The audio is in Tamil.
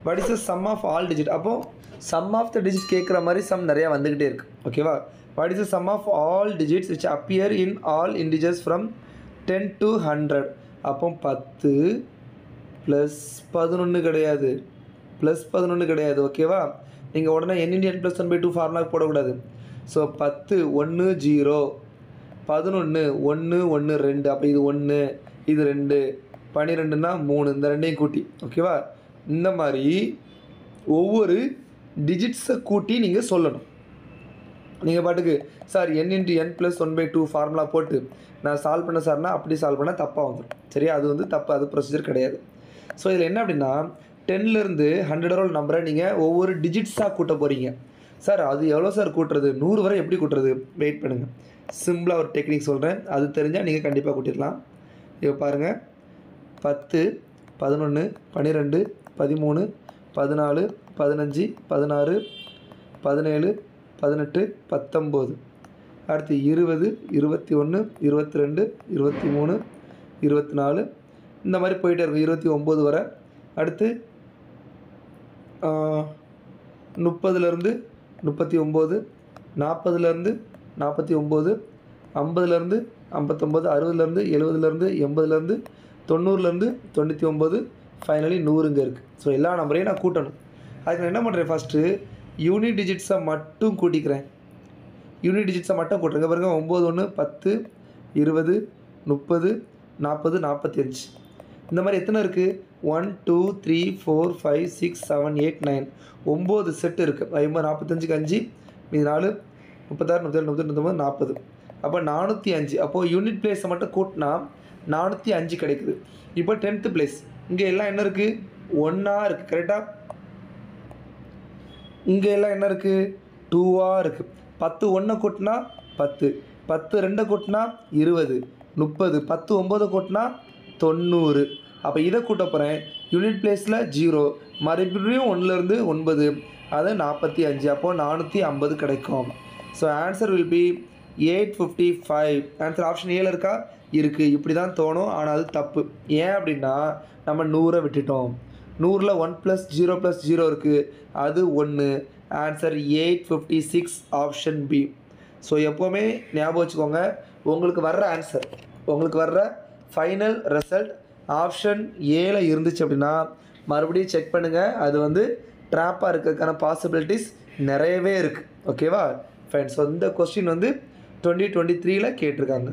What is the sum of all digit? அப்போது சம் ஆஃப் த டிஜிட் கேட்குற மாதிரி சம் நிறையா வந்துக்கிட்டே இருக்குது. ஓகேவா? What is the sum of all digits which appear in all integers from 10 to 100? அப்போ 10 ப்ளஸ் 11 கிடையாது, ப்ளஸ் 11 கிடையாது. ஓகேவா? நீங்கள் உடனே n × n + 1/2 ஃபார்முலா போடக்கூடாது. ஸோ 10 1 0, 11 1 1 2, அப்போ இது 1 இது 2, 12னா 3, இந்த ரெண்டையும் கூட்டி. ஓகேவா? இந்த மாதிரி ஒவ்வொரு டிஜிட்ஸை கூட்டி நீங்கள் சொல்லணும். நீங்கள் பாட்டுக்கு சார் n × n + 1/2 ஃபார்முலா போட்டு நான் சால்வ் பண்ண சார்னா அப்படி சால்வ் பண்ணால் தப்பாக வந்துடும். சரியா? அது வந்து தப்பு, அது ப்ரொசீஜர் கிடையாது. ஸோ இதில் என்ன அப்படின்னா 10லேருந்து 100 வரை நம்பரை நீங்கள் ஒவ்வொரு டிஜிட்ஸாக கூட்ட போகிறீங்க. சார் அது எவ்வளோ சார் கூட்டுறது, 100 வரை எப்படி கூட்டுறது? வெயிட் பண்ணுங்கள், சிம்பிளாக ஒரு டெக்னிக் சொல்கிறேன், அது தெரிஞ்சால் நீங்கள் கண்டிப்பாக கூட்டிடலாம். இப்போ பாருங்கள், 10 11 12 13 14 15 16 17 18 19, அடுத்து 20 21 22 23 24, இந்த மாதிரி போயிட்டே இருக்கும் 29 வரை. அடுத்து 30லேருந்து 39, 40லேருந்து 49, 50லேருந்து 59, 60லேருந்து 70லேருந்து 80லேருந்து 90லேருந்து 99, ஃபைனலி 100 இங்கே இருக்குது. ஸோ எல்லா நம்பரையும் நான் கூட்டணும். அதுக்கு நான் என்ன பண்ணுறேன், ஃபஸ்ட்டு யூனிட் டிஜிட்ஸை மட்டும் கூட்டிக்கிறேன். யூனிட் டிஜிட்ஸை மட்டும் கூட்டுறேங்க. பாருங்க 9 1 10 20 30 40 45, இந்த மாதிரி எத்தனை இருக்குது? 1 2 3 4 5 6 7 8 9, 9 செட்டு இருக்குது. 50 45க்கு 5, மீதி 4 36 37 38 39 40, அப்போ 405. அப்போது யூனிட் பிளேஸை மட்டும் கூட்டினா 405 கிடைக்குது. இப்போ 10th பிளேஸ், இங்கே எல்லாம் என்ன இருக்குது? 1ஆக இருக்குது. கரெக்டாக? இங்கே எல்லாம் என்ன இருக்குது? 2ஆக இருக்குது. 10 1 கூட்டினா 10, 10 2 கூட்டினா 20, 30, 10 9 கூட்டினா 90. அப்போ இதை கூட்ட போகிறேன். யூனிட் பிளேஸில் 0, மறுபடியும் 1லேருந்து 9, அது 45. அப்போது 450 கிடைக்கும். So answer will be 855. Answer option ஏல இருக்கா? இருக்குது. இப்படி தான் தோணும், ஆனால் அது தப்பு. ஏன் அப்படின்னா நம்ம 100 விட்டுட்டோம். 100ல் 1 + 0 + 0 இருக்குது, அது 1. Answer 856, option B. ஸோ எப்போவுமே ஞாபகம் வச்சுக்கோங்க, உங்களுக்கு வர்ற ஆன்சர், உங்களுக்கு வர்ற ஃபைனல் ரிசல்ட் ஆப்ஷன் ஏல இருந்துச்சு அப்படின்னா மறுபடியும் செக் பண்ணுங்கள். அது வந்து ட்ராப்பாக இருக்கிறதுக்கான பாசிபிலிட்டிஸ் நிறையவே இருக்குது. ஓகேவா ஃபைன்? ஸோ இந்த கொஸ்டின் வந்து 2023ல் கேட்டிருக்காங்க.